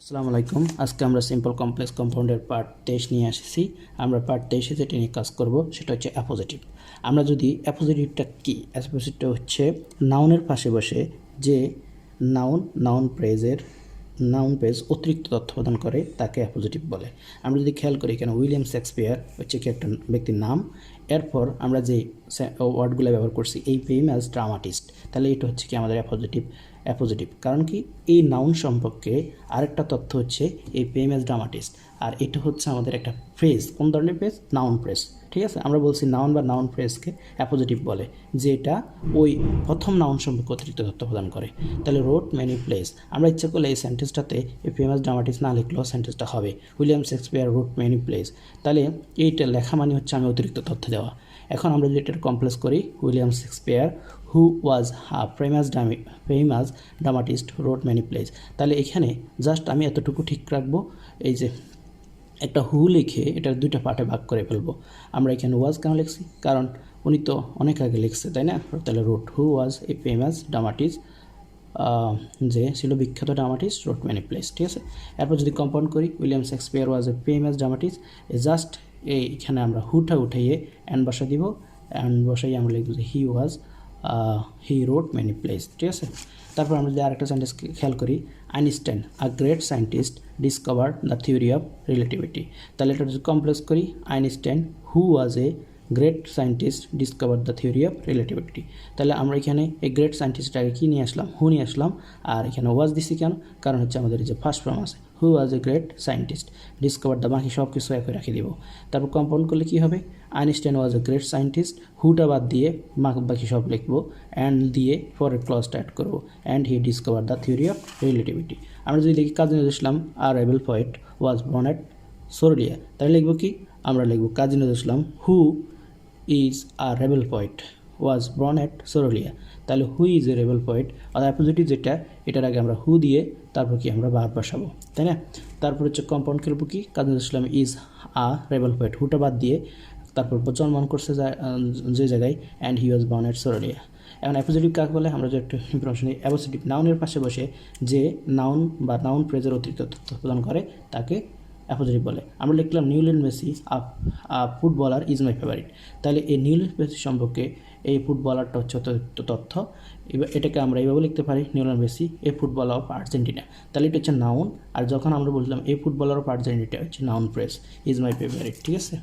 আসসালামু আলাইকুম। আজকে আমরা সিম্পল কমপ্লেক্স কম্পাউন্ডের পার্ট 23 নিয়ে আসছি। আমরা পার্ট 23 যেটা নিয়ে কাজ করব সেটা হচ্ছে অ্যাপোজিটিভ। আমরা যদি অ্যাপোজিটিভটা কি, অ্যাপোজিটিভটা হচ্ছে নাউনের পাশে বসে যে নাউন প্রেজ অতিরিক্ত তথ্য প্রদান করে তাকে অ্যাপোজিটিভ বলে। আমরা যদি খেয়াল করি এখানে উইলিয়াম শেক্সপিয়ার হচ্ছে কি একটা ব্যক্তির নাম, এরপর আমরা যে ওয়ার্ডগুলো ব্যবহার করছি এই ফেমাস ড্রামাটিস্ট, তাহলে এটা হচ্ছে কি আমাদের অ্যাপোজিটিভ। কারণ কি এই নাউন সম্পর্কে আরেকটা তথ্য হচ্ছে এই ফেমাস ড্রামাটিস্ট, আর এটা হচ্ছে আমাদের একটা ফ্রেজ। কোন ধরনের ফ্রেজ? Noun phrase. ঠিক আছে, আমরা বলছি নাউন বা নাউন ফ্রেজকে অ্যাপোজিটিভ বলে, যেটা ওই প্রথম নাউন সম্পর্কে অতিরিক্ত তথ্য প্রদান করে। তাহলে রোড মেনি প্লেস, আমরা ইচ্ছা করলে এই সেন্টেন্সটাতে এই ফেমাস ড্রামাটিস্ট না লিখলেও সেন্টেন্সটা হবে William Shakespeare road many place. তাহলে এইটা লেখা মানে হচ্ছে আমি অতিরিক্ত তথ্য দেওয়া। এখন আমরা যদি এটার কমপ্লেক্স করি, William Shakespeare who was famous dramatist road many place, তাহলে এখানে জাস্ট আমি এতটুকু ঠিক রাখবো, এই যে একটা হু লিখে এটার দুইটা পার্টে ভাগ করে ফেলবো। আমরা এখানে ওয়াজ কেন লিখছি? কারণ উনি তো অনেক আগে লিখছে, তাই না? তাহলে road who was a famous dramatist, যে ছিল বিখ্যাত ড্রামাটিস্ট রোড মেনি প্লেস। ঠিক আছে, এরপর যদি কম্পাউন্ড করি, William Shakespeare was a famous dramatist, just এইখানে আমরা হুটা উঠাইয়ে অ্যান্ড বসা দিব, অ্যান্ড বসাই আমরা লিখব যে হি রোড মেনি প্লেস। ঠিক আছে, তারপর আমরা যদি আরেকটা সেন্টেন্স খেয়াল করি, Einstein a great scientist discover the theory of relativity. তাহলে এটা যদি কমপ্লেক্স করি, Einstein who was a great scientist discover the theory of relativity. তাহলে আমরা এখানে এই গ্রেট সায়েন্টিস্টটাকে কী নিয়ে আসলাম? হু নিয়ে আসলাম। আর এখানে ওয়াজ দিছি কেন? কারণ হচ্ছে আমাদের যে ফার্স্ট ফর্ম আছে who was a great scientist discover the, বাকি সব কিছু একই রাখি দিব। তারপর কম্পাউন্ড করলে কী হবে? Einstein was a great scientist, হুটা বাদ দিয়ে বাকি সব লিখবো, অ্যান্ড দিয়ে পরের ক্লজটা অ্যাড করবো, and he discover the theory of relativity. আমরা যদি দেখি কাজী নজরুল ইসলাম আর rebel poet was born at Churulia, তাহলে লিখবো কি? আমরা লিখবো Kazi Nazrul Islam who is a rebel poet was born at Churulia. তাহলে who is a rebel poet, আর অ্যাপোজিটিভ যেটা, এটার আগে আমরা হু দিয়ে তারপর কি আমরা বার বসাবো, তাই না? তারপর হচ্ছে কম্পাউন্ড করবো কি? কাজী নজরুল ইসলাম ইজ আ রেবেল পোয়েট, হুটা বাদ দিয়ে তারপর জন্মগ্রহণ করছে যে জায়গায়, and he was born at সরোলিয়া। এখন অ্যাপোজিটিভ কাকে বলে? আমরা যে একটু ইনফরমেশন নিই। অ্যাপোজিটিভ নাউনের পাশে বসে যে নাউন বা নাউন ফ্রেজের অতিরিক্ত তথ্য প্রদান করে তাকে অ্যাপোজিটিভ বলে। আমরা লিখলাম নিউলিয়ান Messi footballer is my favourite. তাহলে এই নিউলিয়ান মেসি সম্পর্কে এই ফুটবলারটা হচ্ছে অতিরিক্ত তথ্য। এবার এটাকে আমরা এইভাবে লিখতে পারি, নিউলিয়ান Messi a footballer of Argentina. তাহলে এটা হচ্ছে নাউন, আর যখন আমরা বললাম এই ফুটবলার অফ আর্জেন্টিনা হচ্ছে noun phrase is my favourite. ঠিক আছে।